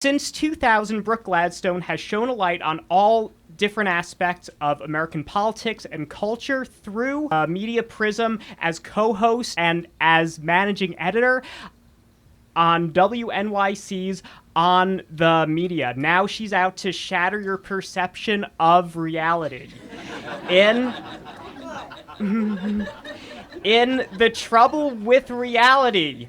Since 2000, Brooke Gladstone has shone a light on all different aspects of American politics and culture through Media Prism as co-host and as managing editor on WNYC's On the Media. Now she's out to shatter your perception of reality. In The Trouble with Reality,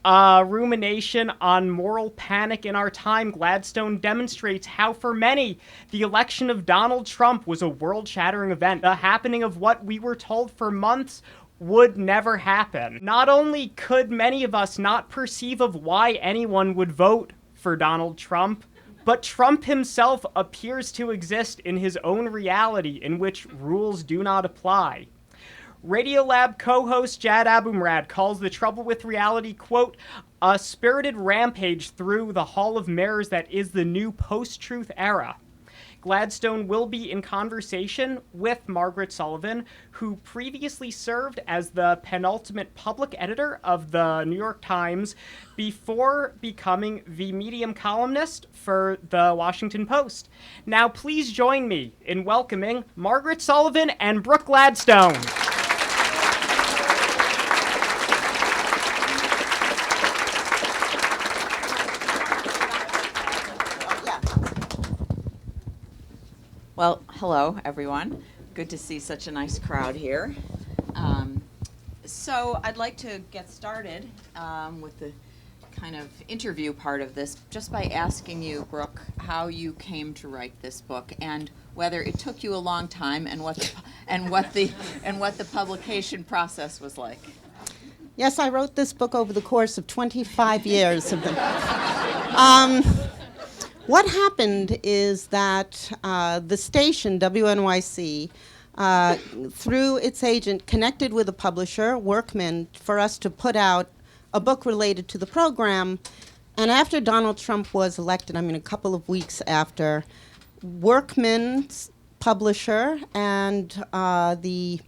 a rumination on moral panic in our time, Gladstone demonstrates how, for many, the election of Donald Trump was a world-shattering event, the happening of what we were told for months would never happen. Not only could many of us not perceive of why anyone would vote for Donald Trump, but Trump himself appears to exist in his own reality in which rules do not apply. Radiolab co-host Jad Abumrad calls The Trouble with Reality, quote, a spirited rampage through the Hall of Mirrors that is the new post-truth era. Gladstone will be in conversation with Margaret Sullivan, who previously served as the penultimate public editor of the New York Times before becoming the Medium columnist for the Washington Post. Now please join me in welcoming Margaret Sullivan and Brooke Gladstone. Well, hello, everyone. Good to see such a nice crowd here. So I'd like to get started with the kind of interview part of this, just by asking you, Brooke, how you came to write this book and whether it took you a long time and what the publication process was like. Yes, I wrote this book over the course of 25 years. What happened is that the station, WNYC, through its agent, connected with a publisher, Workman, for us to put out a book related to the program. And after Donald Trump was elected, a couple of weeks after, Workman's publisher and the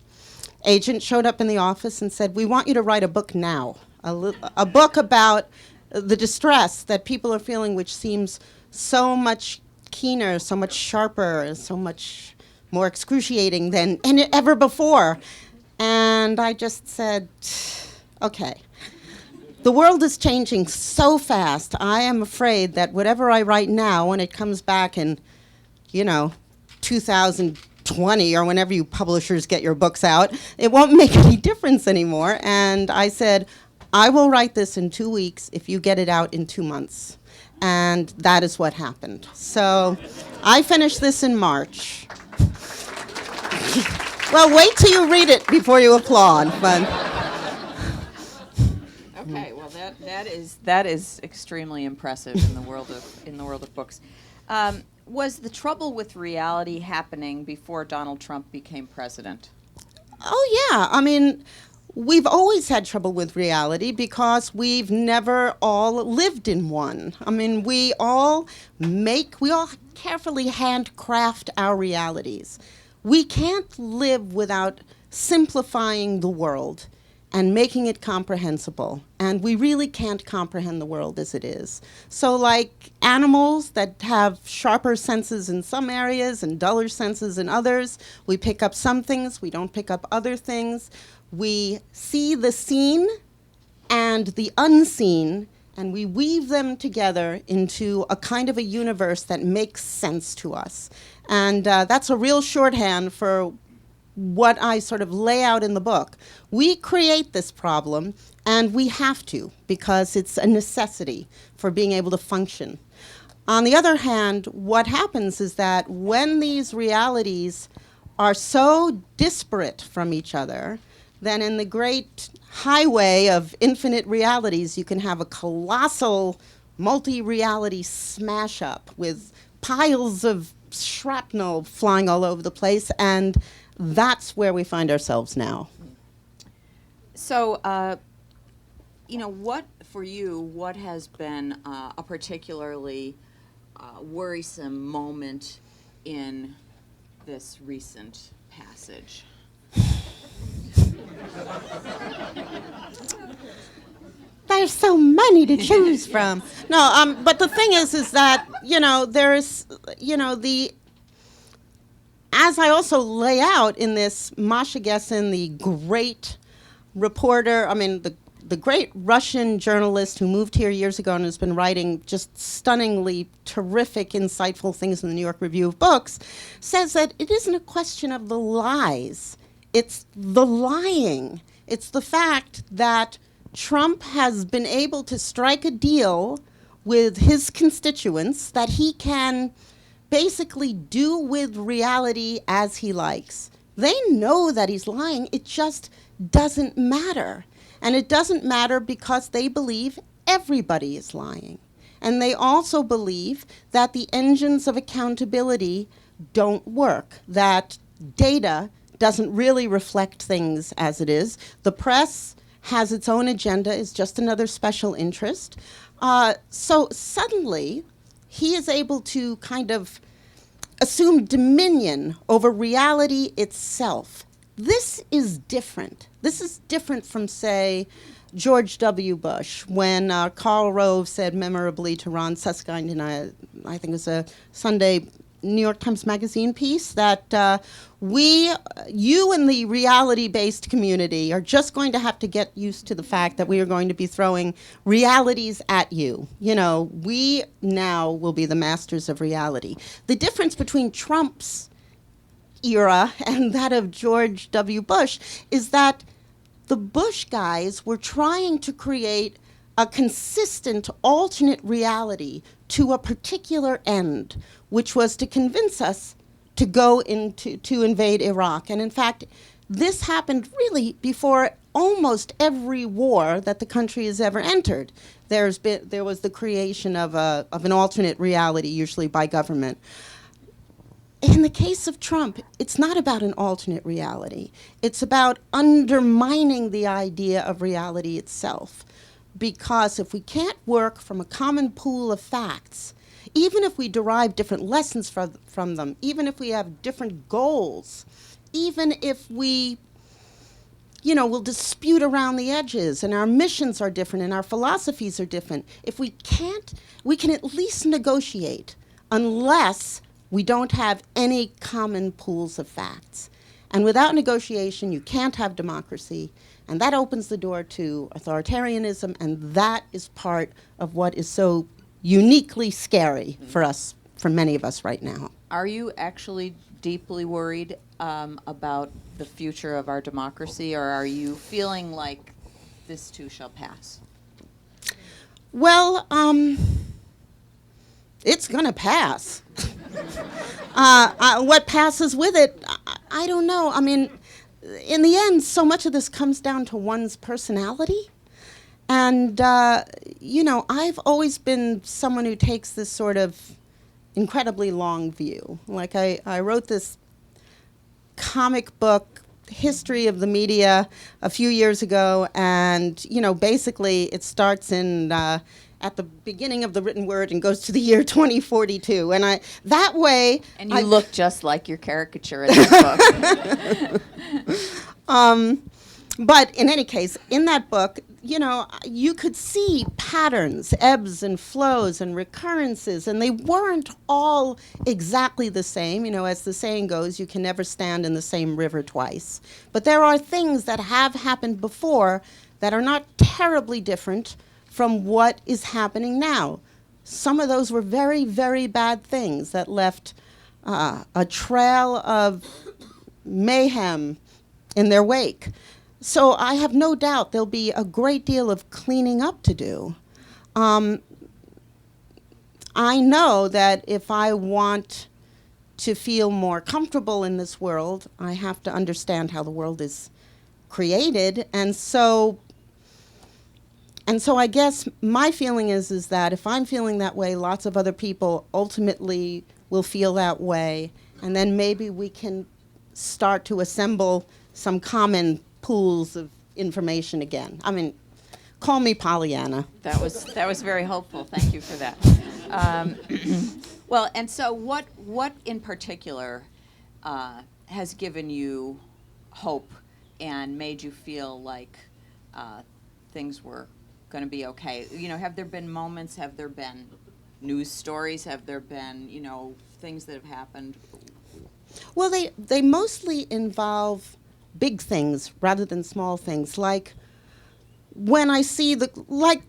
agent showed up in the office and said, we want you to write a book now, a book about the distress that people are feeling, which seems so much keener, so much sharper, so much more excruciating than ever before. And I just said, okay. The world is changing so fast. I am afraid that whatever I write now, when it comes back in, 2020 or whenever you publishers get your books out, it won't make any difference anymore. And I said, I will write this in 2 weeks if you get it out in 2 months. And that is what happened. So I finished this in March. Well, wait till you read it before you applaud. But okay, well that is extremely impressive in the world of books. Was The Trouble with Reality happening before Donald Trump became president? Oh yeah, we've always had trouble with reality because we've never all lived in one. We all carefully handcraft our realities. We can't live without simplifying the world and making it comprehensible. And we really can't comprehend the world as it is. So like animals that have sharper senses in some areas and duller senses in others, we pick up some things, we don't pick up other things. We see the seen and the unseen, and we weave them together into a kind of a universe that makes sense to us. And that's a real shorthand for what I sort of lay out in the book. We create this problem, and we have to, because it's a necessity for being able to function. On the other hand, what happens is that when these realities are so disparate from each other, then in the great highway of infinite realities, you can have a colossal multi-reality smash-up with piles of shrapnel flying all over the place, and that's where we find ourselves now. So, what has been a particularly worrisome moment in this recent passage? there's so many to choose from. No, but the thing is that, there's, as I also lay out in this, Masha Gessen, the great reporter, the great Russian journalist who moved here years ago and has been writing just stunningly terrific, insightful things in the New York Review of Books, says that it isn't a question of the lies, it's the lying. It's the fact that Trump has been able to strike a deal with his constituents that he can basically do with reality as he likes. They know that he's lying, it just doesn't matter. And it doesn't matter because they believe everybody is lying. And they also believe that the engines of accountability don't work, that data doesn't really reflect things as it is. The press has its own agenda, is just another special interest. So suddenly, he is able to kind of assume dominion over reality itself. This is different. This is different from, say, George W. Bush, when Karl Rove said memorably to Ron Suskind in I think it was a Sunday New York Times Magazine piece, that you and the reality-based community are just going to have to get used to the fact that we are going to be throwing realities at you. We now will be the masters of reality. The difference between Trump's era and that of George W. Bush is that the Bush guys were trying to create a consistent alternate reality to a particular end, which was to convince us to go to invade Iraq. And in fact, this happened really before almost every war that the country has ever entered. There was the creation of an alternate reality, usually by government. In the case of Trump, it's not about an alternate reality. It's about undermining the idea of reality itself. Because if we can't work from a common pool of facts, even if we derive different lessons from them, even if we have different goals, even if we, will dispute around the edges and our missions are different and our philosophies are different, if we can't, we can at least negotiate unless we don't have any common pools of facts. And without negotiation, you can't have democracy. And that opens the door to authoritarianism, and that is part of what is so uniquely scary for us, for many of us right now. Are you actually deeply worried about the future of our democracy, or are you feeling like this too shall pass? Well, it's going to pass. What passes with it, I don't know. In the end, so much of this comes down to one's personality. And, I've always been someone who takes this sort of incredibly long view. Like I wrote this comic book, History of the Media, a few years ago, and, basically it starts in at the beginning of the written word and goes to the year 2042. And that way... And you look just like your caricature in that book. But in any case, in that book, you could see patterns, ebbs and flows and recurrences, and they weren't all exactly the same. As the saying goes, you can never stand in the same river twice. But there are things that have happened before that are not terribly different from what is happening now. Some of those were very, very bad things that left a trail of mayhem in their wake. So I have no doubt there'll be a great deal of cleaning up to do. I know that if I want to feel more comfortable in this world, I have to understand how the world is created. And so I guess my feeling is that if I'm feeling that way, lots of other people ultimately will feel that way. And then maybe we can start to assemble some common pools of information again. Call me Pollyanna. That was very hopeful. Thank you for that. Well, and so what in particular has given you hope and made you feel like things were going to be okay? You know, have there been moments, have there been news stories, have there been, you know, things that have happened? Well, they mostly involve big things rather than small things. Like when I see like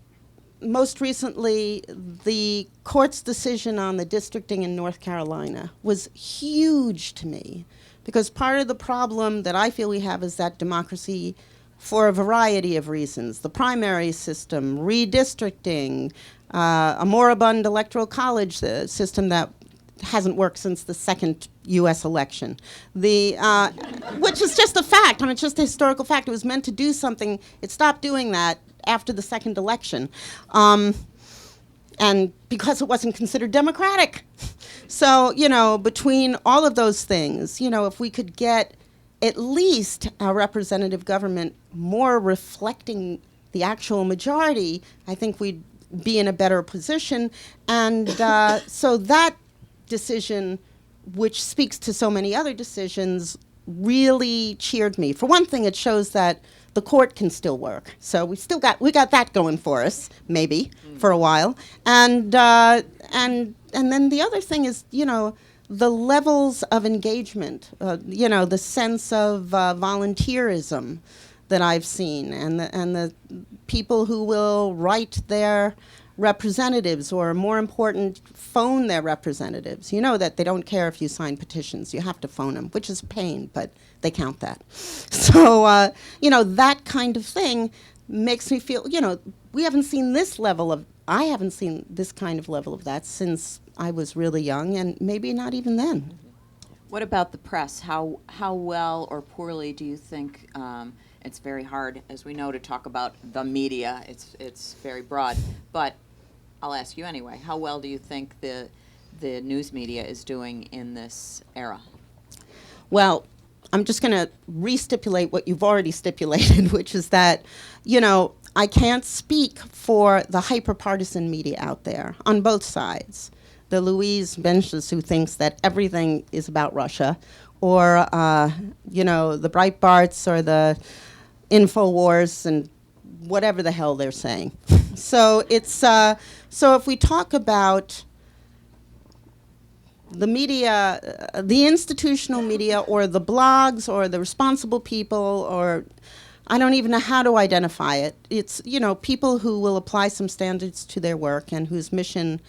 most recently, the court's decision on the districting in North Carolina was huge to me, because part of the problem that I feel we have is that democracy, for a variety of reasons, the primary system, redistricting, a moribund electoral college system that hasn't worked since the second U.S. election, which is just a fact. I mean, it's just a historical fact. It was meant to do something. It stopped doing that after the second election, and because it wasn't considered democratic. So, you know, between all of those things, you know, if we could get at least our representative government more reflecting the actual majority, I think we'd be in a better position. And so that decision, which speaks to so many other decisions, really cheered me. For one thing, it shows that the court can still work. So we got that going for us, maybe for a while. And then the other thing is, you know, the levels of engagement, you know, the sense of volunteerism that I've seen, and the people who will write their representatives, or more important, phone their representatives. You know that they don't care if you sign petitions. You have to phone them, which is a pain, but they count that. So, you know, that kind of thing makes me feel, you know, I haven't seen this kind of level of that since I was really young, and maybe not even then. What about the press? How well or poorly do you think, it's very hard, as we know, to talk about the media. It's very broad. But I'll ask you anyway. How well do you think the news media is doing in this era? Well, I'm just going to re-stipulate what you've already stipulated, which is that, you know, I can't speak for the hyper-partisan media out there on both sides. The Louise Benches who thinks that everything is about Russia, or, you know, the Breitbarts or the InfoWars and whatever the hell they're saying. So it's so if we talk about the media, the institutional media, or the blogs, or the responsible people, or I don't even know how to identify it. It's, you know, people who will apply some standards to their work and whose mission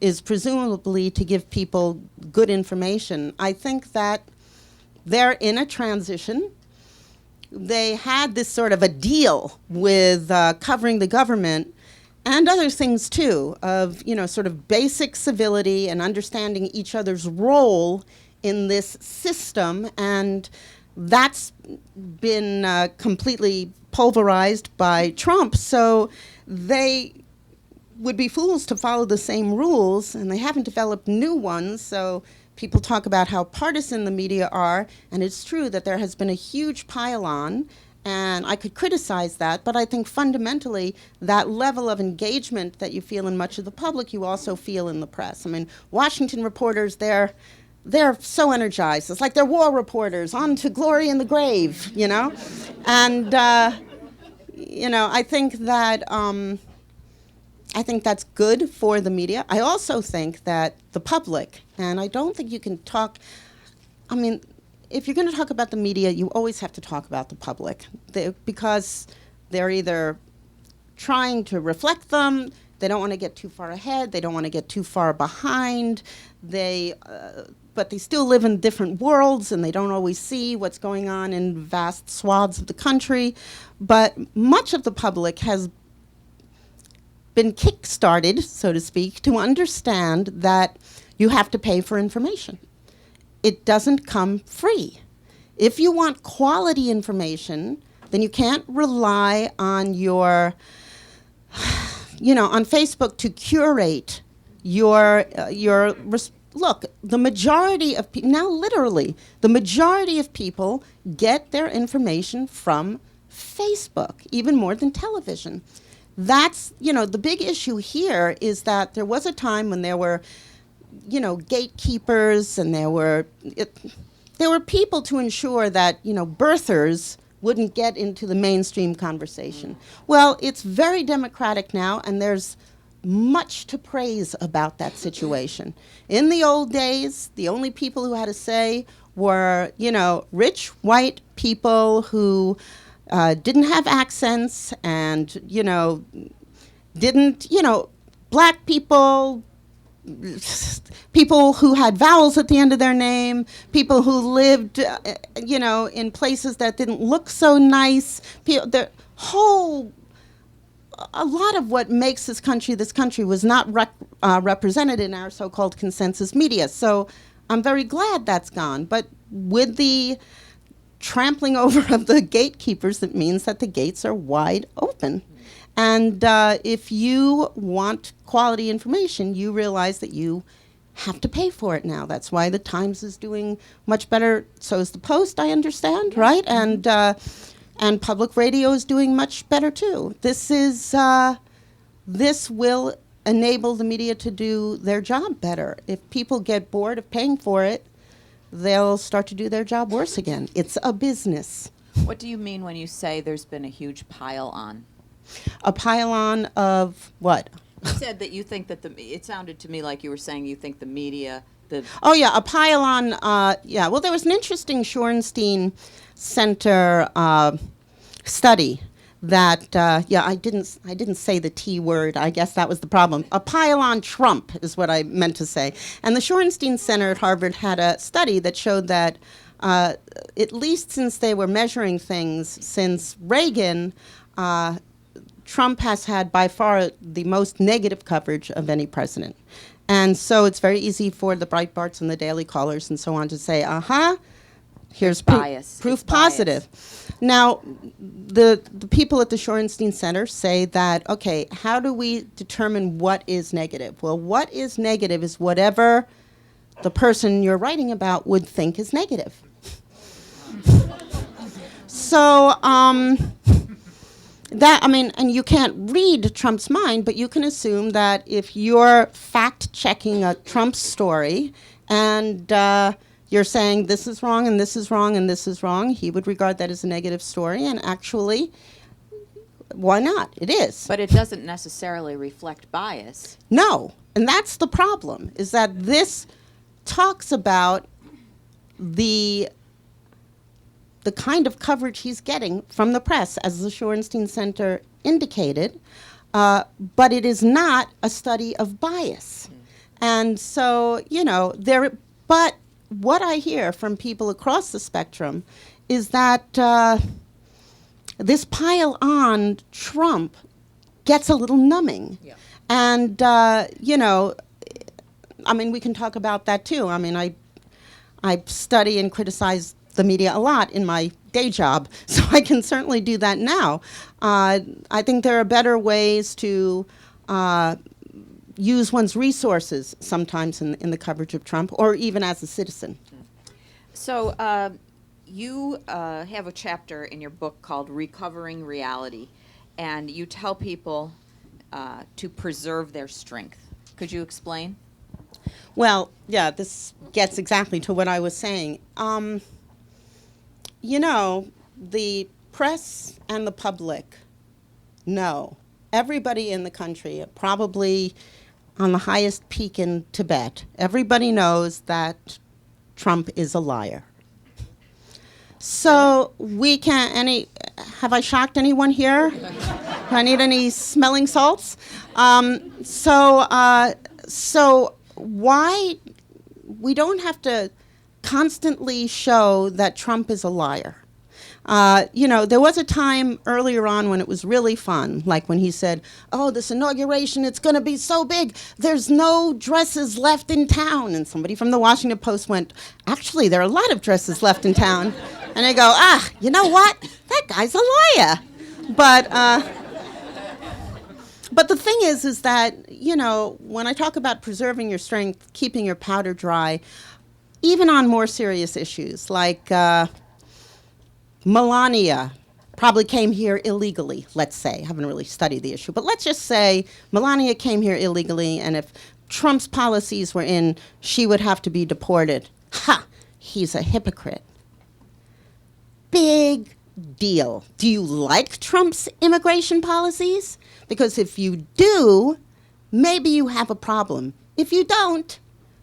is presumably to give people good information. I think that they're in a transition. They had this sort of a deal with covering the government and other things too, of, you know, sort of basic civility and understanding each other's role in this system, and that's been completely pulverized by Trump. So they would be fools to follow the same rules, and they haven't developed new ones. So people talk about how partisan the media are, and it's true that there has been a huge pile-on, and I could criticize that, but I think fundamentally that level of engagement that you feel in much of the public, you also feel in the press. I mean, Washington reporters, they're so energized. It's like they're war reporters, on to glory in the grave, you know? And, you know, I think that's good for the media. I also think that the public, and I don't think you can talk, I mean, if you're going to talk about the media, you always have to talk about the public, because they're either trying to reflect them, they don't want to get too far ahead, they don't want to get too far behind, but they still live in different worlds, and they don't always see what's going on in vast swaths of the country. But much of the public has been kick-started, so to speak, to understand that you have to pay for information. It doesn't come free. If you want quality information, then you can't rely on your, you know, on Facebook to curate look, the majority of people, now literally, the majority of people get their information from Facebook, even more than television. That's, you know, the big issue here is that there was a time when there were, you know, gatekeepers, and there were people to ensure that, you know, birthers wouldn't get into the mainstream conversation. Well, it's very democratic now, and there's much to praise about that situation. In the old days, the only people who had a say were, rich white people who didn't have accents and, didn't, black people, people who had vowels at the end of their name, people who lived, in places that didn't look so nice. A lot of what makes this country was not represented in our so-called consensus media. So I'm very glad that's gone. But with the trampling over of the gatekeepers, it means that the gates are wide open. And if you want quality information, you realize that you have to pay for it now. That's why the Times is doing much better. So is the Post, I understand, right? And public radio is doing much better too. This will enable the media to do their job better. If people get bored of paying for it, they'll start to do their job worse again. It's a business. What do you mean when you say there's been a huge pile on? A pile-on of what? You said that you think that it sounded to me like you were saying you think the media, Oh yeah, a pile-on, yeah. Well, there was an interesting Shorenstein Center study that, I didn't say the T word. I guess that was the problem. A pile-on Trump is what I meant to say. And the Shorenstein Center at Harvard had a study that showed that at least since they were measuring things since Reagan, Trump has had by far the most negative coverage of any president. And so it's very easy for the Breitbarts and the Daily Callers and so on to say, here's bias. Proof positive. Bias. Now, the people at the Shorenstein Center say that, okay, how do we determine what is negative? Well, what is negative is whatever the person you're writing about would think is negative. So, and you can't read Trump's mind, but you can assume that if you're fact-checking a Trump story and you're saying this is wrong and this is wrong and this is wrong, he would regard that as a negative story, and actually, why not? It is. But it doesn't necessarily reflect bias. No, and that's the problem, is that this talks about the kind of coverage he's getting from the press, as the Shorenstein Center indicated, but it is not a study of bias. And so, but what I hear from people across the spectrum is that this pile on Trump gets a little numbing. Yeah. And, we can talk about that too. I study and criticize the media a lot in my day job, so I can certainly do that now. I think there are better ways to use one's resources sometimes in the coverage of Trump, or even as a citizen. So you have a chapter in your book called Recovering Reality, and you tell people to preserve their strength. Could you explain? Well, yeah, this gets exactly to what I was saying. The press and the public know, everybody in the country, probably on the highest peak in Tibet, everybody knows that Trump is a liar. So we can't, have I shocked anyone here? Do I need any smelling salts? So why we don't have to constantly show that Trump is a liar. There was a time earlier on when it was really fun, like when he said, oh, this inauguration, it's going to be so big, there's no dresses left in town. And somebody from the Washington Post went, actually, there are a lot of dresses left in town. And I go, you know what? That guy's a liar. But the thing is that, when I talk about preserving your strength, keeping your powder dry, even on more serious issues, like Melania probably came here illegally, let's say. I haven't really studied the issue, but let's just say Melania came here illegally, and if Trump's policies were in, she would have to be deported. Ha! He's a hypocrite. Big deal. Do you like Trump's immigration policies? Because if you do, maybe you have a problem. If you don't,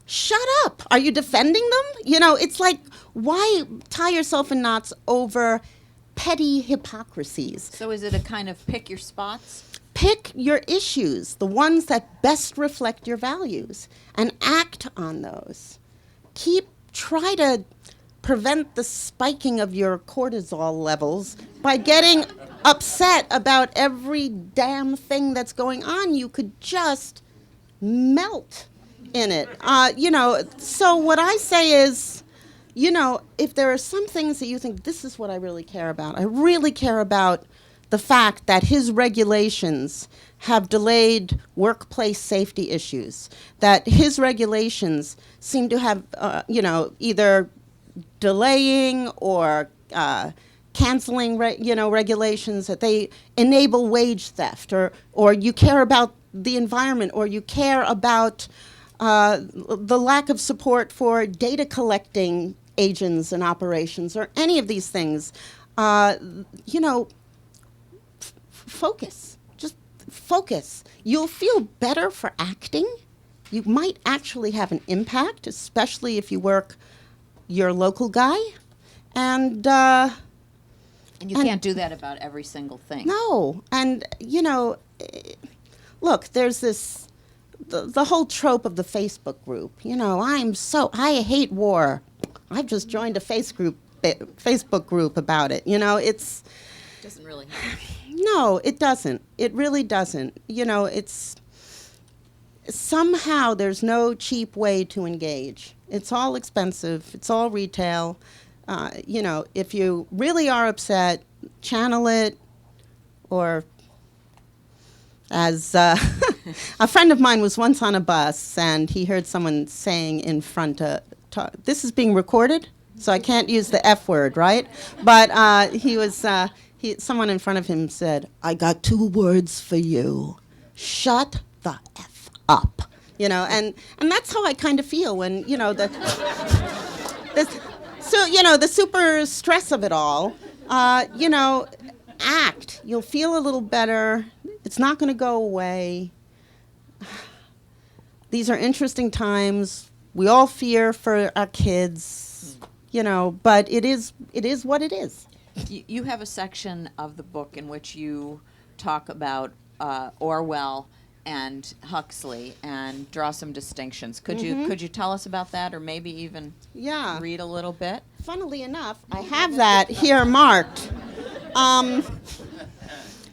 shut up. Are you defending them? You know, it's like, why tie yourself in knots over petty hypocrisies? So is it a kind of pick your spots? Pick your issues, the ones that best reflect your values, and act on those. Try to prevent the spiking of your cortisol levels by getting upset about every damn thing that's going on. You could just melt in it. So what I say is, if there are some things that you think, this is what I really care about. I really care about the fact that his regulations have delayed workplace safety issues, that his regulations seem to have, either delaying or canceling, regulations, that they enable wage theft, or you care about the environment, or you care about the lack of support for data collecting agents and operations, or any of these things. Focus. Just focus. You'll feel better for acting. You might actually have an impact, especially if you work your local guy. And you can't do that about every single thing. No. And, look, there's this, the whole trope of the Facebook group. I hate war. I've just joined a Facebook group about it. It's... Doesn't really help. No, it doesn't. It really doesn't. It's somehow there's no cheap way to engage. It's all expensive. It's all retail. If you really are upset, channel it, or as a friend of mine was once on a bus and he heard someone saying in front of, this is being recorded, so I can't use the F word, right? But someone in front of him said, "I got 2 words for you. Shut the F up." And that's how I kind of feel when, the super stress of it all, act. You'll feel a little better. It's not going to go away. These are interesting times. We all fear for our kids, but it is what it is. You have a section of the book in which you talk about Orwell and Huxley and draw some distinctions. Could you tell us about that, or maybe even read a little bit? Funnily enough, I have that here marked.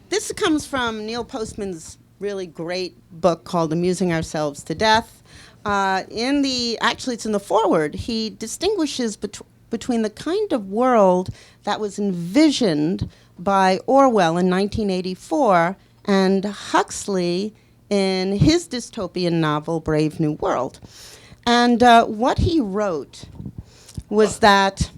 This comes from Neil Postman's really great book called Amusing Ourselves to Death. It's in the foreword, he distinguishes between the kind of world that was envisioned by Orwell in 1984 and Huxley in his dystopian novel, Brave New World. And what he wrote was that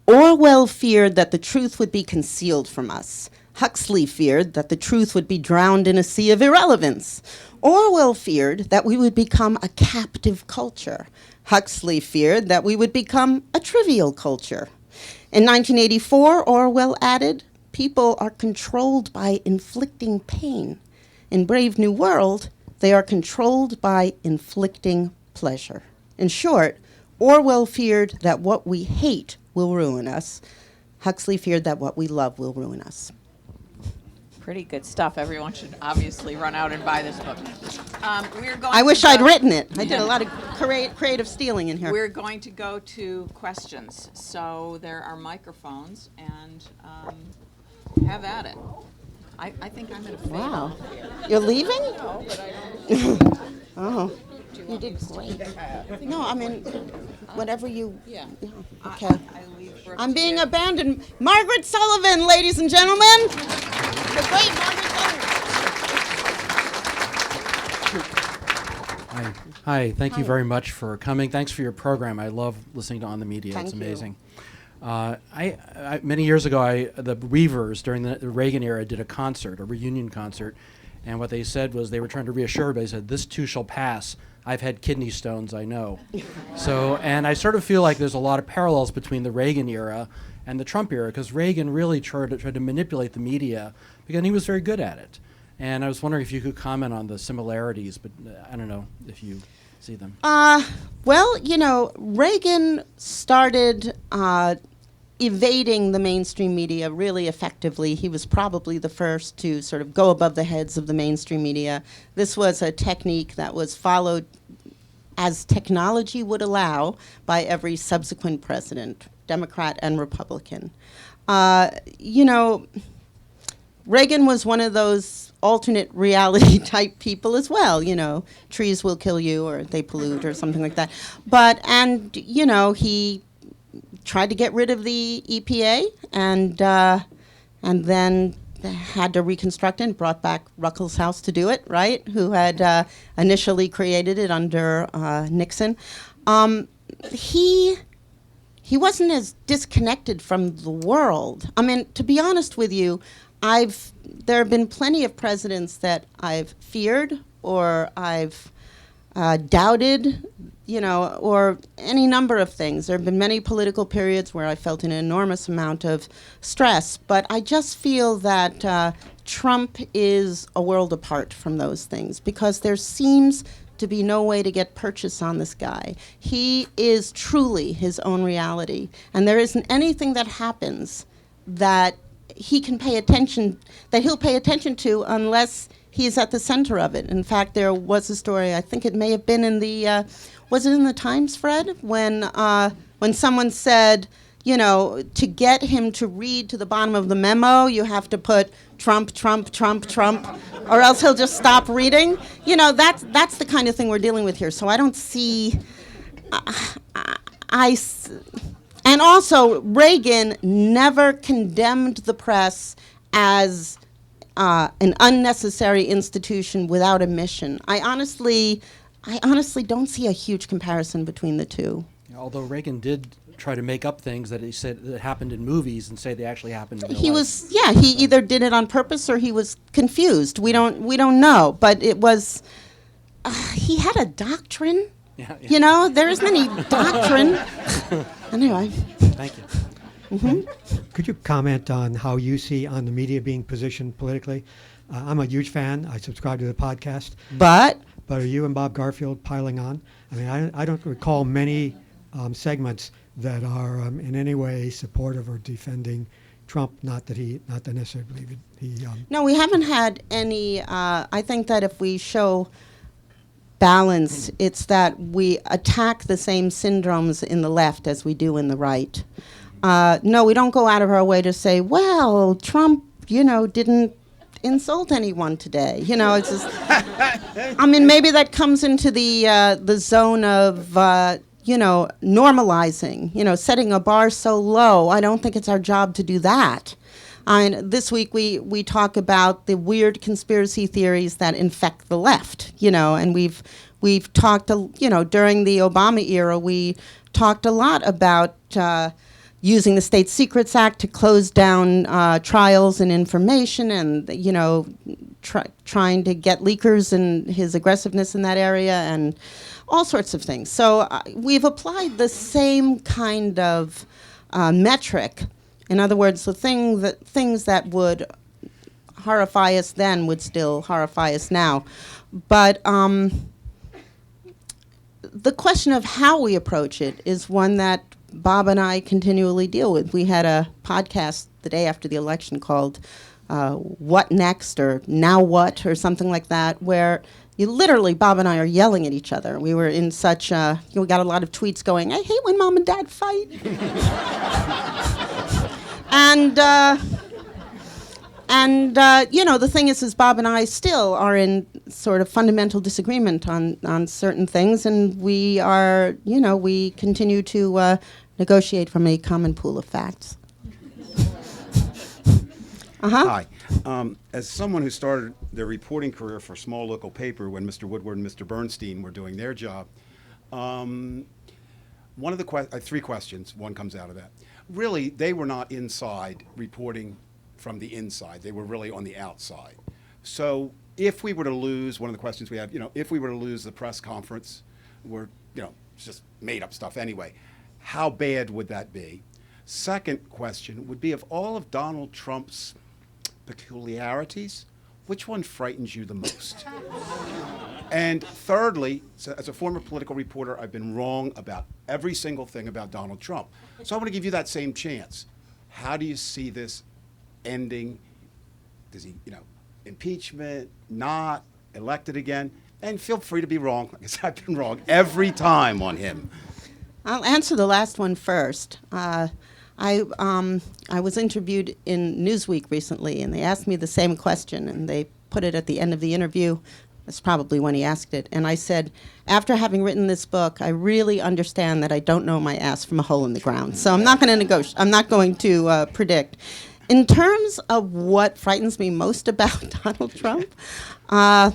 Orwell feared that the truth would be concealed from us. Huxley feared that the truth would be drowned in a sea of irrelevance. Orwell feared that we would become a captive culture. Huxley feared that we would become a trivial culture. In 1984, Orwell added, "People are controlled by inflicting pain. In Brave New World, they are controlled by inflicting pleasure." In short, Orwell feared that what we hate will ruin us. Huxley feared that what we love will ruin us. Pretty good stuff. Everyone should obviously run out and buy this book. I wish I'd written it. I did a lot of creative stealing in here. We're going to go to questions. So there are microphones, and have at it. I think I'm going to fail. Wow. You're leaving? No, but I don't. Oh, you did great. No, I mean, whatever you... Yeah. Okay. I leave Brooke I'm being to you. abandoned. Margaret Sullivan, ladies and gentlemen. The great Margaret Sullivan. Hi. Thank you very much for coming. Thanks for your program. I love listening to On the Media. Thank it's you. amazing. I many years ago, the Weavers during the Reagan era did a reunion concert, and what they said was they were trying to reassure everybody. They said, "This too shall pass. I've had kidney stones, I know." So, and I sort of feel like there's a lot of parallels between the Reagan era and the Trump era, because Reagan really tried to manipulate the media, because he was very good at it. And I was wondering if you could comment on the similarities, but I don't know if you see them. Well, Reagan started evading the mainstream media really effectively. He was probably the first to sort of go above the heads of the mainstream media. This was a technique that was followed as technology would allow by every subsequent president, Democrat and Republican. Reagan was one of those alternate reality type people as well, trees will kill you or they pollute or something like that. He tried to get rid of the EPA and then had to reconstruct it and brought back Ruckelshaus to do it, right, who had initially created it under Nixon. He wasn't as disconnected from the world. I mean, to be honest with you, there have been plenty of presidents that I've feared or I've doubted, or any number of things. There have been many political periods where I felt an enormous amount of stress, but I just feel that Trump is a world apart from those things because there seems to be no way to get purchase on this guy. He is truly his own reality, and there isn't anything that happens that he'll pay attention to unless he's at the center of it. In fact, there was a story, I think it may have been in the, was it in the Times, Fred? When someone said, to get him to read to the bottom of the memo, you have to put Trump, Trump, Trump, Trump, or else he'll just stop reading. That's the kind of thing we're dealing with here. So I don't see, and also, Reagan never condemned the press as an unnecessary institution without a mission. I honestly don't see a huge comparison between the two. Although Reagan did try to make up things that he said that happened in movies and say they actually happened in real life. He either did it on purpose or he was confused. We don't know, but it was he had a doctrine. Yeah. There isn't any doctrine. Anyway. Thank you. Mm-hmm. Could you comment on how you see on the media being positioned politically? I'm a huge fan. I subscribe to the podcast. But are you and Bob Garfield piling on? I mean, I don't recall many segments that are in any way supportive or defending Trump. Not that necessarily believe he. No, we haven't had any. I think that if we show balance, it's that we attack the same syndromes in the left as we do in the right. No, we don't go out of our way to say, well, Trump, didn't insult anyone today. It's just, I mean, maybe that comes into the zone of, normalizing, setting a bar so low. I don't think it's our job to do that. This week we talk about the weird conspiracy theories that infect the left, and we've talked, during the Obama era, we talked a lot about using the State Secrets Act to close down trials and information and, trying to get leakers and his aggressiveness in that area and all sorts of things. So we've applied the same kind of metric. In other words, the things that would horrify us then would still horrify us now. But the question of how we approach it is one that Bob and I continually deal with. We had a podcast the day after the election called What Next or Now What or something like that, where Bob and I are yelling at each other. We were in such, we got a lot of tweets going, I hate when Mom and Dad fight. The thing is Bob and I still are in sort of fundamental disagreement on certain things, and we are, we continue to negotiate from a common pool of facts. Hi. As someone who started their reporting career for a small local paper when Mr. Woodward and Mr. Bernstein were doing their job, one of the three questions, one comes out of that. Really, they were not inside reporting from the inside. They were really on the outside. So if we were to lose, one of the questions we have, if we were to lose the press conference, it's just made up stuff anyway, how bad would that be? Second question would be, of all of Donald Trump's peculiarities, which one frightens you the most? And thirdly, so as a former political reporter, I've been wrong about every single thing about Donald Trump. So I want to give you that same chance. How do you see this ending? Does he, impeachment, not, elected again? And feel free to be wrong, because I've been wrong every time on him. I'll answer the last one first. I was interviewed in Newsweek recently, and they asked me the same question, and they put it at the end of the interview. That's probably when he asked it. And I said, after having written this book, I really understand that I don't know my ass from a hole in the ground. So I'm not going to negotiate. I'm not going to predict. In terms of what frightens me most about Donald Trump, I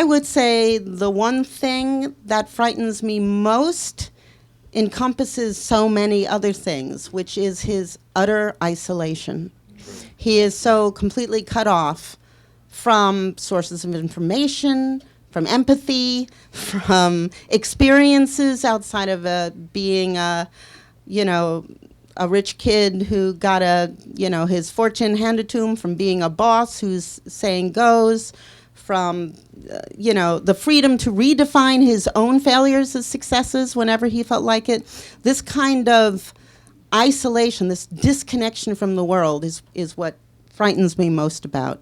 would say the one thing that frightens me most encompasses so many other things, which is his utter isolation. He is so completely cut off from sources of information, from empathy, from experiences outside of being a rich kid who got his fortune handed to him, from being a boss whose saying goes, from the freedom to redefine his own failures as successes whenever he felt like it. This kind of isolation, this disconnection from the world is what frightens me most about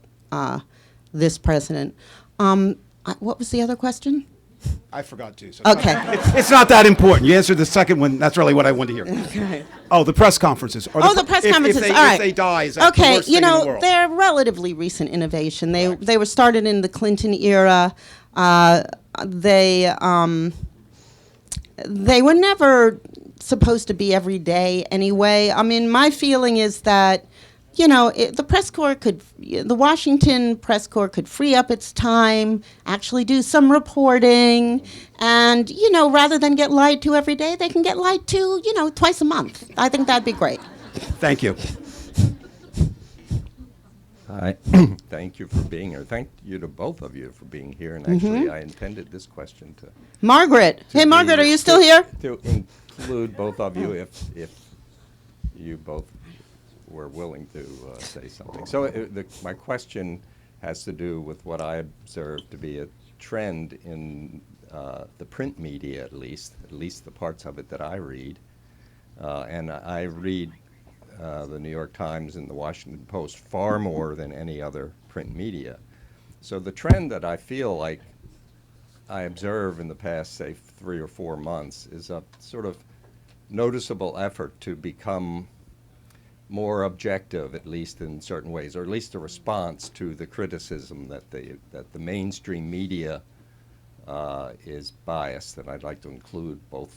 this president. What was the other question? I forgot to. So Okay. It's not that important. You answered the second one. That's really what I wanted to hear. Okay. Oh, the press conferences. The press conferences. If All right. If they die, is that the okay, worst thing in the world? they're relatively recent innovation. They were started in the Clinton era. They were never supposed to be every day anyway. I mean, my feeling is that the press corps the Washington press corps could free up its time, actually do some reporting, and, rather than get lied to every day, they can get lied to, twice a month. I think that'd be great. Thank you. Hi. Thank you for being here. Thank you to both of you for being here. And actually, I intended this question to Margaret. Hey, Margaret, are you still here? To include both of you if you both were willing to say something. So my question has to do with what I observe to be a trend in the print media, at least the parts of it that I read. And I read the New York Times and the Washington Post far more than any other print media. So the trend that I feel like I observe in the past, say, 3 or 4 months is a sort of noticeable effort to become more objective, at least in certain ways, or at least a response to the criticism that the mainstream media is biased. And I'd like to include both,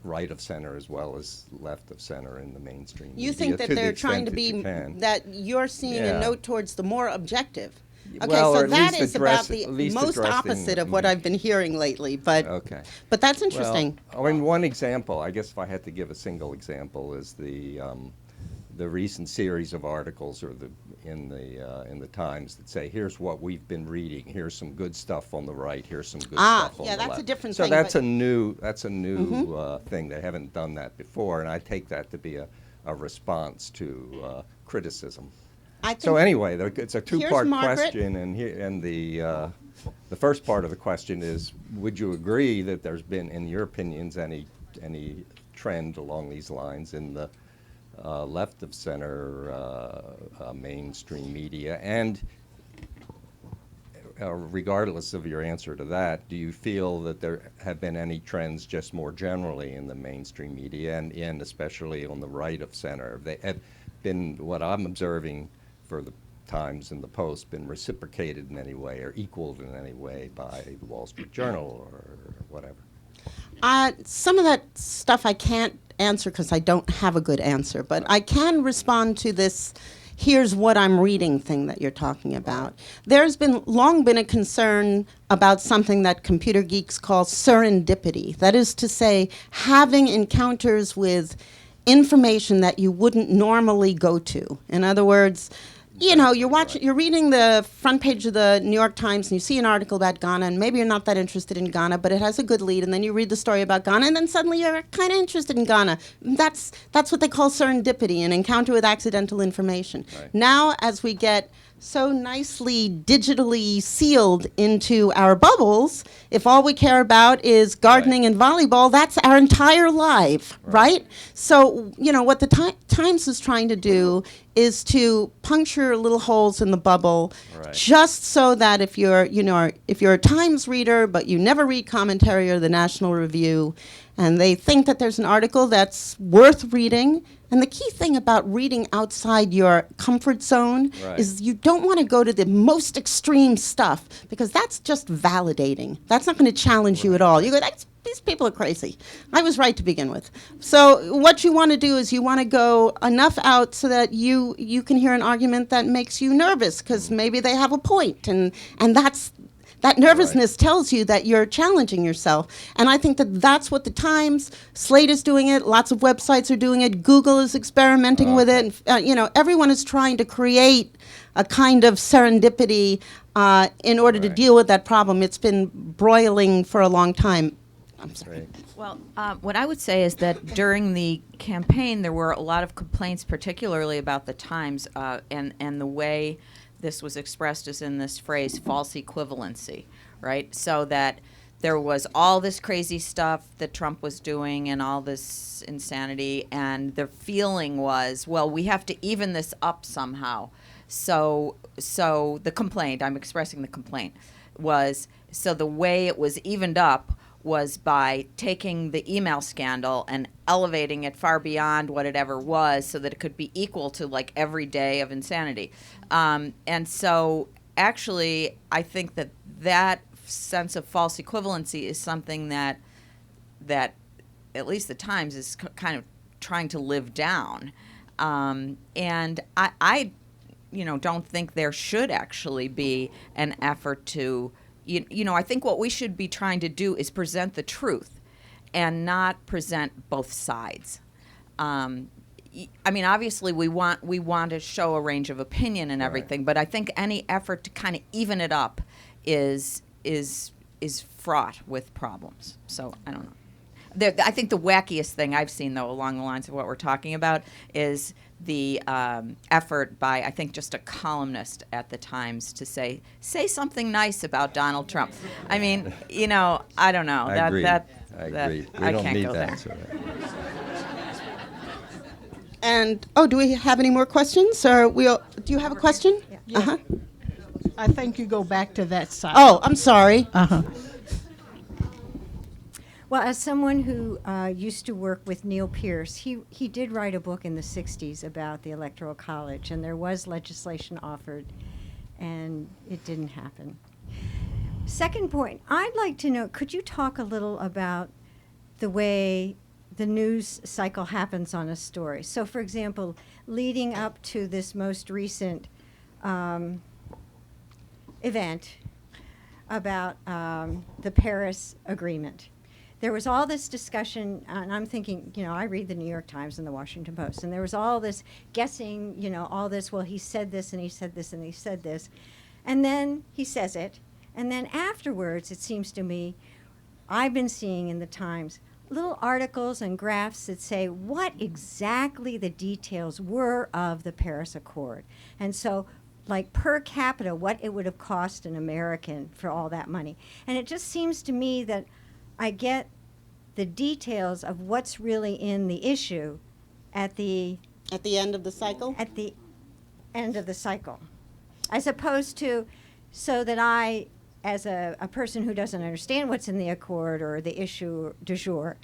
right of center as well as left of center in the mainstream media. You think that to the they're trying to extent be, you can. that you're seeing Yeah. a note towards the more objective. Okay, Well, or so at that least is address- about the at least most addressing- opposite of what I've been hearing lately, but Okay. that's interesting. Well, one example, I guess if I had to give a single example, is the recent series of articles in the Times that say, here's what we've been reading, here's some good stuff on the right, here's some good stuff on yeah, the left. that's a different so thing, that's but- a new thing. They haven't done that before, and I take that to be a response to criticism. I think So anyway, it's a two-part Margaret. question, and the first part of the question is: would you agree that there's been, in your opinions, any trend along these lines in the left of center mainstream media? And regardless of your answer to that, do you feel that there have been any trends just more generally in the mainstream media and especially on the right of center? They have been, what I'm observing for the Times and the Post, been reciprocated in any way or equaled in any way by the Wall Street Journal or whatever? Some of that stuff I can't answer because I don't have a good answer, but I can respond to this here's what I'm reading thing that you're talking about. There's long been a concern about something that computer geeks call serendipity. That is to say, having encounters with information that you wouldn't normally go to. In other words, you know, you're reading the front page of the New York Times and you see an article about Ghana, and maybe you're not that interested in Ghana, but it has a good lead, and then you read the story about Ghana, and then suddenly you're kind of interested in Ghana. That's what they call serendipity, an encounter with accidental information. Right. Now, as we get so nicely digitally sealed into our bubbles, if all we care about is gardening and volleyball, that's our entire life, right? So, you know, what the Times is trying to do is to puncture little holes in the bubble, just so that if you're a Times reader, but you never read commentary or the National Review, and they think that there's an article that's worth reading. And the key thing about reading outside your comfort zone is you don't want to go to the most extreme stuff, because that's just validating. That's not going to challenge you at all. You go, these people are crazy. I was right to begin with. So what you want to do is you want to go enough out so that you can hear an argument that makes you nervous, because maybe they have a point, and that nervousness tells you that you're challenging yourself. And I think that that's what the Times, Slate is doing it, lots of websites are doing it, Google is experimenting with it. And, you know, everyone is trying to create a kind of serendipity in order to deal with that problem. It's been broiling for a long time. I'm sorry. Well, what I would say is that during the campaign, there were a lot of complaints, particularly about the Times and the way this was expressed is in this phrase, false equivalency, right? So that there was all this crazy stuff that Trump was doing and all this insanity, and the feeling was, well, we have to even this up somehow. So the complaint, I'm expressing the complaint, was, so the way it was evened up was by taking the email scandal and elevating it far beyond what it ever was, so that it could be equal to like every day of insanity. And so actually, I think that sense of false equivalency is something that at least the Times is kind of trying to live down. And I don't think there should actually be an effort to, I think what we should be trying to do is present the truth and not present both sides. I mean, obviously, we want to show a range of opinion and everything, but I think any effort to kind of even it up is fraught with problems. So I don't know. I think the wackiest thing I've seen, though, along the lines of what we're talking about, is the effort by, I think, just a columnist at the Times to say something nice about Donald Trump. I mean, I don't know. I agree. I agree. We I don't can't need go that there. sort of. And, do we have any more questions? Or do you have a question? Yeah. Uh-huh. I think you go back to that side. Oh, I'm sorry. Uh-huh. Well, as someone who used to work with Neil Pierce, he did write a book in the 60s about the Electoral College, and there was legislation offered, and it didn't happen. Second point, I'd like to know, could you talk a little about the way the news cycle happens on a story? So, for example, leading up to this most recent event about the Paris Agreement, there was all this discussion, and I'm thinking, I read the New York Times and the Washington Post, and there was all this guessing, all this, well, he said this, and he said this, and he said this. And then he says it, and then afterwards, it seems to me, I've been seeing in the Times little articles and graphs that say what exactly the details were of the Paris Accord. And so, like per capita, what it would have cost an American for all that money. And it just seems to me that I get the details of what's really in the issue at the end of the cycle? At the end of the cycle. As opposed to, so that I, as a person who doesn't understand what's in the accord or the issue du jour,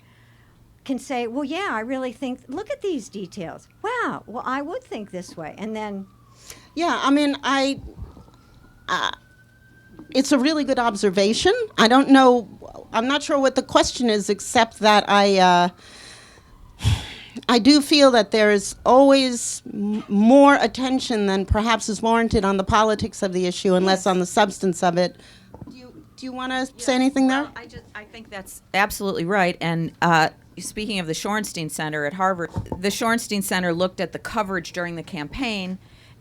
can say, well, yeah, I really think, look at these details. Wow, well, I would think this way. And then... Yeah, I mean, it's a really good observation. I don't know, I'm not sure what the question is, except that I do feel that there is always more attention than perhaps is warranted on the politics of the issue and less on the substance of it. Do you want to say anything there? I think that's absolutely right. And speaking of the Shorenstein Center at Harvard, the Shorenstein Center looked at the coverage during the campaign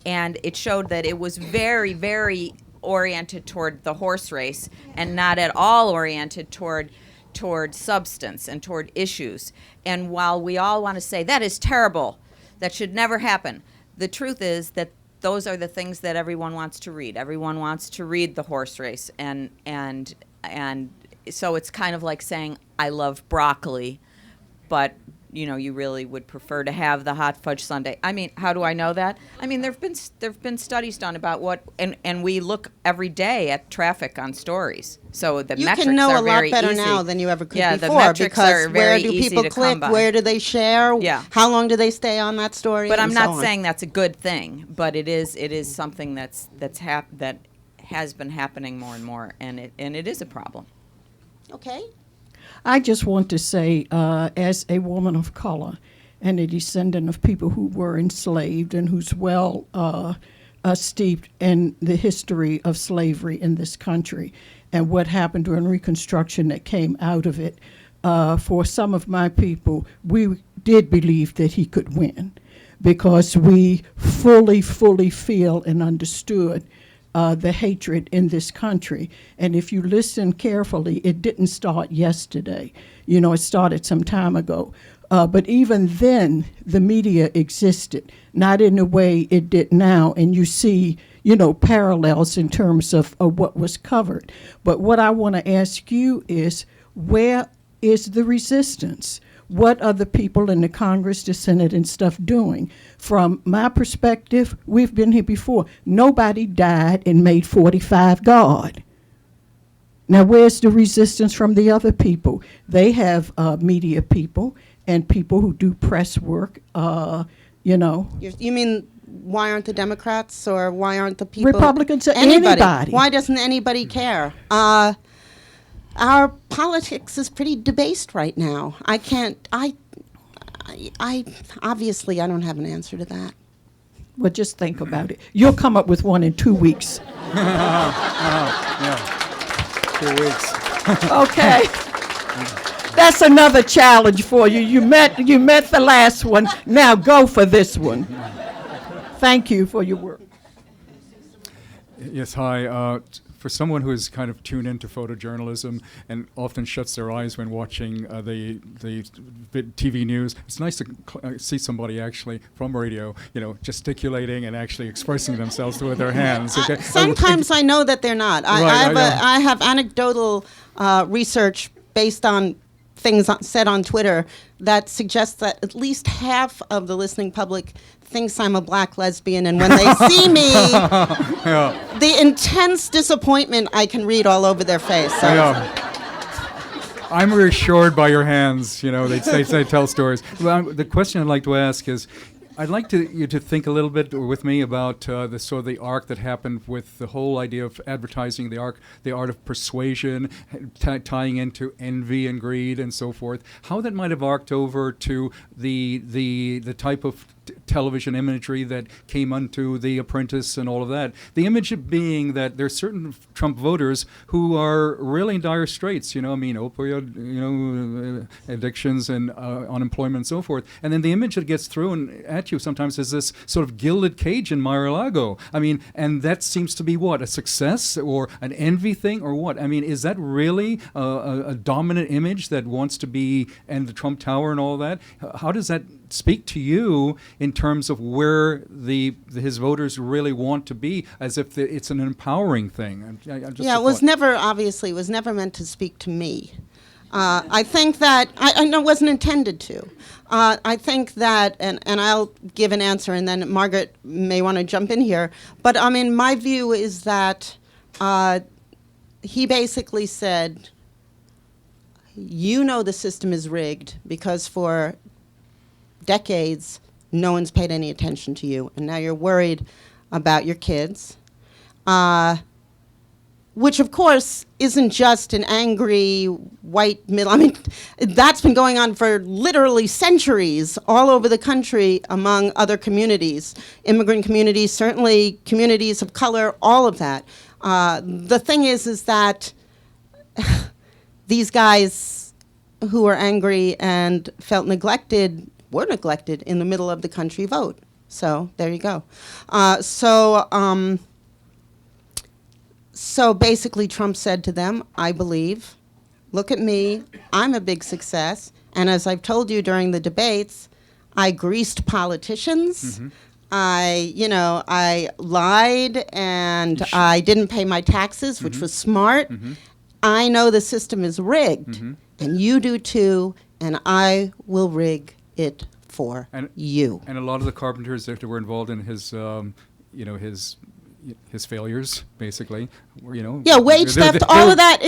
and it showed that it was very, very oriented toward the horse race and not at all oriented toward substance and toward issues. And while we all want to say that is terrible, that should never happen, the truth is that those are the things that everyone wants to read. Everyone wants to read the horse race, and so it's kind of like saying I love broccoli, but you really would prefer to have the hot fudge sundae. I mean, how do I know that? I mean, there've been studies done about what, and we look every day at traffic on stories. So the You metrics can know are a lot very better easy. now than you ever could Yeah, before, the metrics because are where very do easy people to click? come by. Where do they share? Yeah. How long do they stay on that story? But I'm and so not on. saying that's a good thing. But it is something that has been happening more and more, and it is a problem. Okay. I just want to say, as a woman of color and a descendant of people who were enslaved and who's well steeped in the history of slavery in this country and what happened during Reconstruction that came out of it, for some of my people, we did believe that he could win because we fully feel and understood the hatred in this country. And if you listen carefully, it didn't start yesterday. It started some time ago. But even then, the media existed, not in the way it did now. And you see, parallels in terms of what was covered. But what I want to ask you is, where is the resistance? What are the people in the Congress, the Senate, and stuff doing? From my perspective, we've been here before. Nobody died and made 45 God. Now, where's the resistance from the other people? They have media people and people who do press work, You mean, why aren't the Democrats, or why aren't the people? Republicans or anybody. Why doesn't anybody care? Our politics is pretty debased right now. I obviously, I don't have an answer to that. Well, just think about it. You'll come up with one in 2 weeks. Yeah. 2 weeks. Okay. That's another challenge for you. You met the last one. Now go for this one. Thank you for your work. Yes, hi. For someone who is kind of tuned into photojournalism and often shuts their eyes when watching the TV news, it's nice to see somebody actually from radio, gesticulating and actually expressing themselves with their hands. Okay? Sometimes I know that they're not. I have anecdotal research based on things said on Twitter that suggests that at least half of the listening public thinks I'm a black lesbian, and when they see me, the intense disappointment I can read all over their face. So I'm reassured by your hands. They tell stories. Well, the question I'd like to ask is, I'd like you to think a little bit with me about the arc that happened with the whole idea of advertising, the art of persuasion, tying into envy and greed and so forth. How that might have arced over to the type of television imagery that came onto The Apprentice and all of that. The image being that there's certain Trump voters who are really in dire straits, opioid, addictions and unemployment and so forth. And then the image that gets thrown at you sometimes is this sort of gilded cage in Mar-a-Lago. And that seems to be what, a success or an envy thing or what? Is that really a dominant image that wants to be, and the Trump Tower and all that? How does that speak to you in terms of where his voters really want to be, as if it's an empowering thing? It was never meant to speak to me. I think that, I know it wasn't intended to. I think that, and I'll give an answer, and then Margaret may want to jump in here, but my view is that he basically said, the system is rigged because for decades no one's paid any attention to you, and now you're worried about your kids, which of course isn't just an angry white middle. That's been going on for literally centuries all over the country among other communities, immigrant communities, certainly communities of color, all of that. The thing is that these guys who are angry and felt neglected were neglected in the middle of the country vote. So there you go. So basically Trump said to them, I believe, look at me, I'm a big success. And as I've told you during the debates, I greased politicians. I lied and I didn't pay my taxes, which was smart. I know the system is rigged, and you do too, and I will rig it for you. And a lot of the carpenters that were involved in his, his failures, basically, were, wage theft, all of that.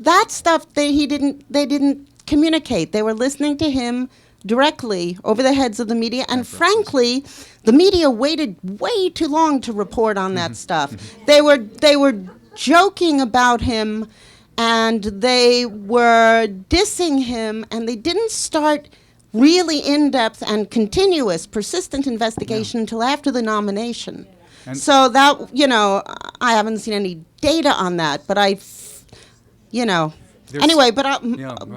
That stuff they didn't communicate. They were listening to him directly over the heads of the media, and frankly, the media waited way too long to report on that stuff. They were joking about him, and they were dissing him, and they didn't start really in-depth and continuous, persistent investigation until after the nomination. And so that, I haven't seen any data on that, but anyway, but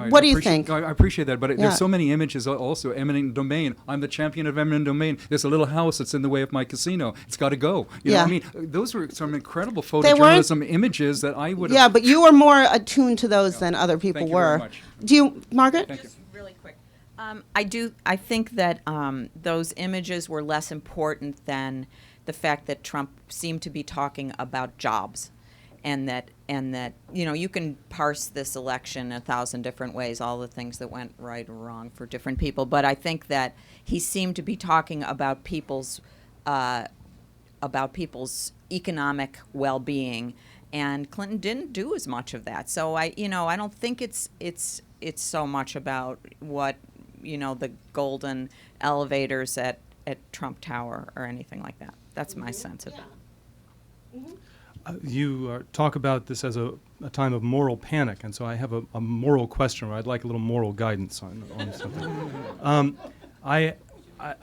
what do you think? I appreciate that, but there's so many images also. Eminent domain. I'm the champion of eminent domain. There's a little house that's in the way of my casino. It's got to go. You know what I mean? Those were some incredible photojournalism images that I would have... Yeah, but you were more attuned to those than other people Thank you were. very much. Do you, Margaret? Thank you. Really quick. I think that those images were less important than the fact that Trump seemed to be talking about jobs. And that you can parse this election 1,000 different ways, all the things that went right or wrong for different people. But I think that he seemed to be talking about people's economic well-being, and Clinton didn't do as much of that. So I don't think it's so much about what the golden elevators at Trump Tower or anything like that. That's my sense of it. You talk about this as a time of moral panic, and so I have a moral question, or I'd like a little moral guidance on something. I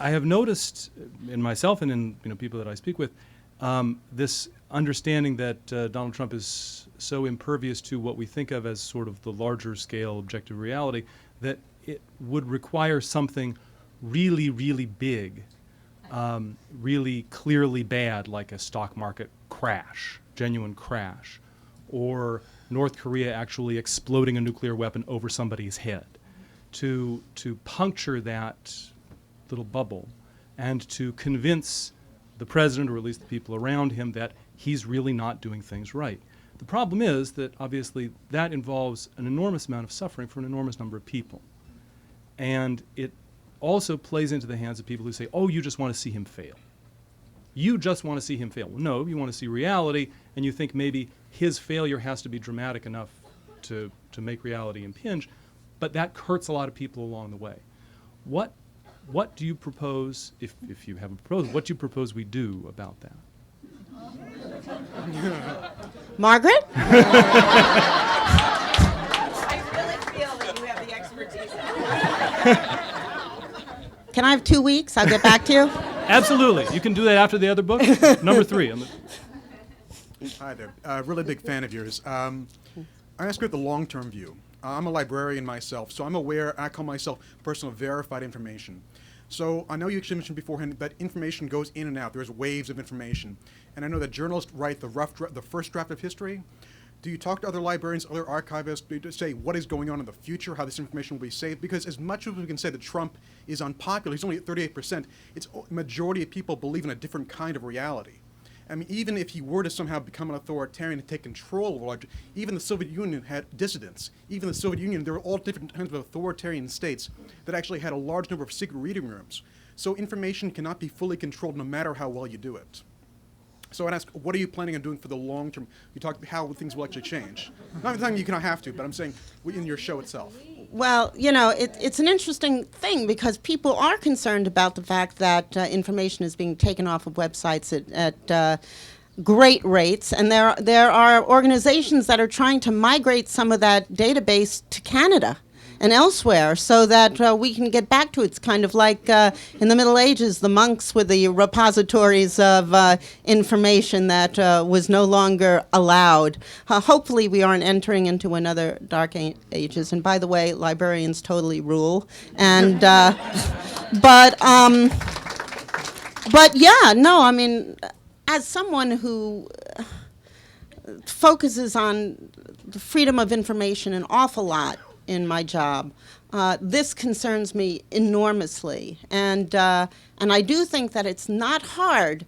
have noticed in myself and in people that I speak with this understanding that Donald Trump is so impervious to what we think of as sort of the larger scale objective reality that it would require something really, really big, really clearly bad, like a stock market crash. Genuine crash, or North Korea actually exploding a nuclear weapon over somebody's head, to puncture that little bubble and to convince the president, or at least the people around him, that he's really not doing things right. The problem is that obviously that involves an enormous amount of suffering for an enormous number of people. And it also plays into the hands of people who say, oh, you just want to see him fail. You just want to see him fail. Well, no, you want to see reality, and you think maybe his failure has to be dramatic enough to make reality impinge, but that hurts a lot of people along the way. What do you propose, if you have a proposal, what do you propose we do about that? Margaret? I really feel that you have the expertise. Can I have 2 weeks? I'll get back to you. Absolutely. You can do that after the other book. Number 3. Hi there. Really big fan of yours. I ask you the long-term view. I'm a librarian myself, so I'm aware, I call myself a person of verified information. So I know you actually mentioned beforehand that information goes in and out. There's waves of information. And I know that journalists write the first draft of history. Do you talk to other librarians, other archivists, to say what is going on in the future, how this information will be saved? Because as much as we can say that Trump is unpopular, he's only at 38%, it's majority of people believe in a different kind of reality. I mean, even if he were to somehow become an authoritarian and take control of large, even the Soviet Union had dissidents. Even the Soviet Union, there were all different kinds of authoritarian states that actually had a large number of secret reading rooms. So information cannot be fully controlled no matter how well you do it. So I'd ask, what are you planning on doing for the long term? You talked about how things will actually change. Not the time you cannot have to, but I'm saying in your show itself. Well, it's an interesting thing because people are concerned about the fact that information is being taken off of websites at great rates, and there are organizations that are trying to migrate some of that database to Canada and elsewhere so that we can get back to it. It's kind of like in the Middle Ages, the monks with the repositories of information that was no longer allowed. Hopefully we aren't entering into another dark ages. And by the way, librarians totally rule. And But yeah, no, I mean, as someone who focuses on the freedom of information an awful lot in my job, this concerns me enormously. And I do think that it's not hard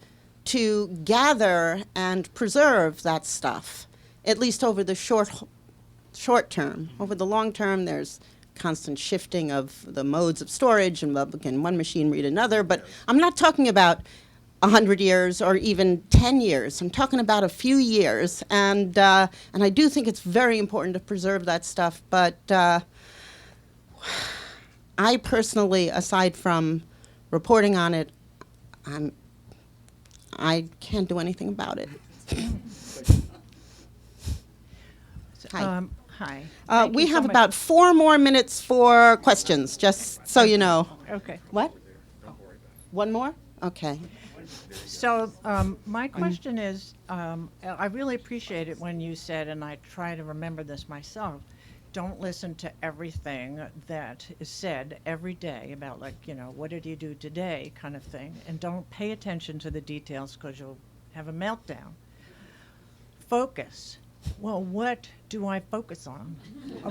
to gather and preserve that stuff, at least over the short term. Over the long term, there's constant shifting of the modes of storage, and can one machine read another? But I'm not talking about 100 years or even 10 years. I'm talking about a few years, and I do think it's very important to preserve that stuff. But I personally, aside from reporting on it, I can't do anything about it. Hi. Hi. We have about 4 more minutes for questions, just so you know. Okay. What? One more? Okay. So my question is, I really appreciate it when you said, and I try to remember this myself, don't listen to everything that is said every day about, like, what did you do today kind of thing, and don't pay attention to the details because you'll have a meltdown. Focus. Well, what do I focus on?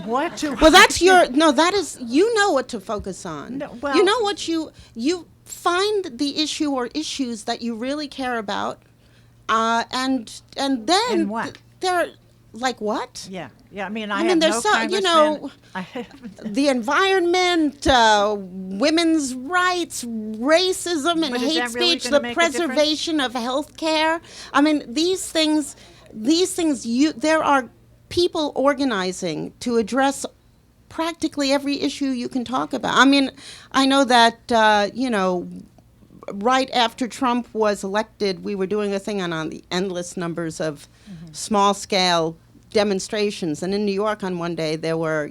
What do Well, that's your, no, that is, you know what to focus on. No, well- you know what you find the issue or issues that you really care about, and then And what? They're like what? Yeah. I mean, I I mean, have there's no so, you know, the environment, women's rights, racism and But is hate that really speech, gonna the make a difference? preservation of health care. I mean, these things, there are people organizing to address practically every issue you can talk about. I mean, I know that, right after Trump was elected, we were doing a thing on the endless numbers of small-scale demonstrations. And in New York on one day, there were,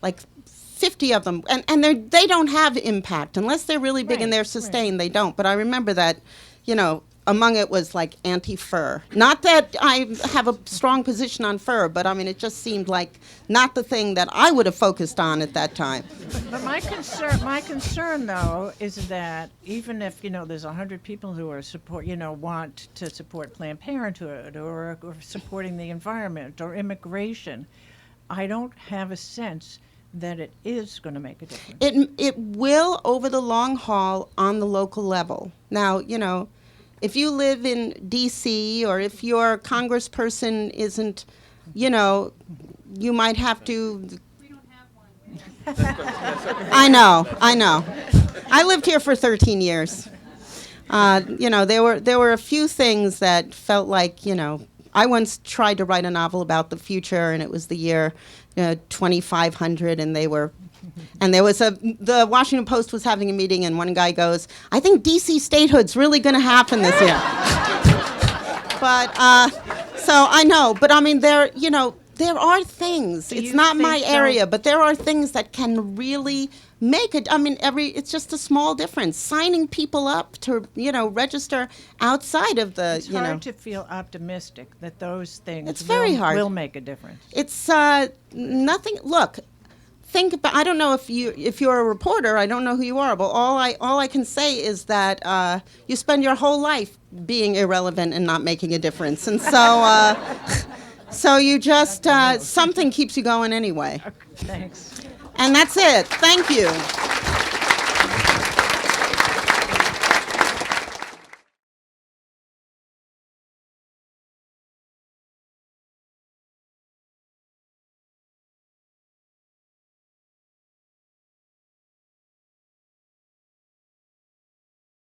like 50 of them. And they don't have impact. Unless they're really big and they're sustained, they don't. But I remember that, among it was like anti-fur. Not that I have a strong position on fur, but I mean, it just seemed like not the thing that I would have focused on at that time. But my concern though is that even if there's 100 people who are want to support Planned Parenthood or supporting the environment or immigration, I don't have a sense that it is going to make a difference. It will over the long haul on the local level. Now, if you live in D.C. or if your congressperson isn't, you might have to. We don't have one. I know. I lived here for 13 years. There were a few things that felt like, I once tried to write a novel about the future, and it was the year 2500, and the Washington Post was having a meeting, and one guy goes, I think D.C. statehood's really going to happen this year. But, so I know, but I mean, there are things, Do it's you not my think so? area, but there are things that can really make it. I mean, it's just a small difference. Signing people up to, register outside of the, It's hard to feel optimistic that those things It's very hard. will make a difference. It's nothing. Look, think about. I don't know if you're a reporter. I don't know who you are. But all I can say is that you spend your whole life being irrelevant and not making a difference, and so so you just something keeps you going anyway. Thanks. And that's it. Thank you.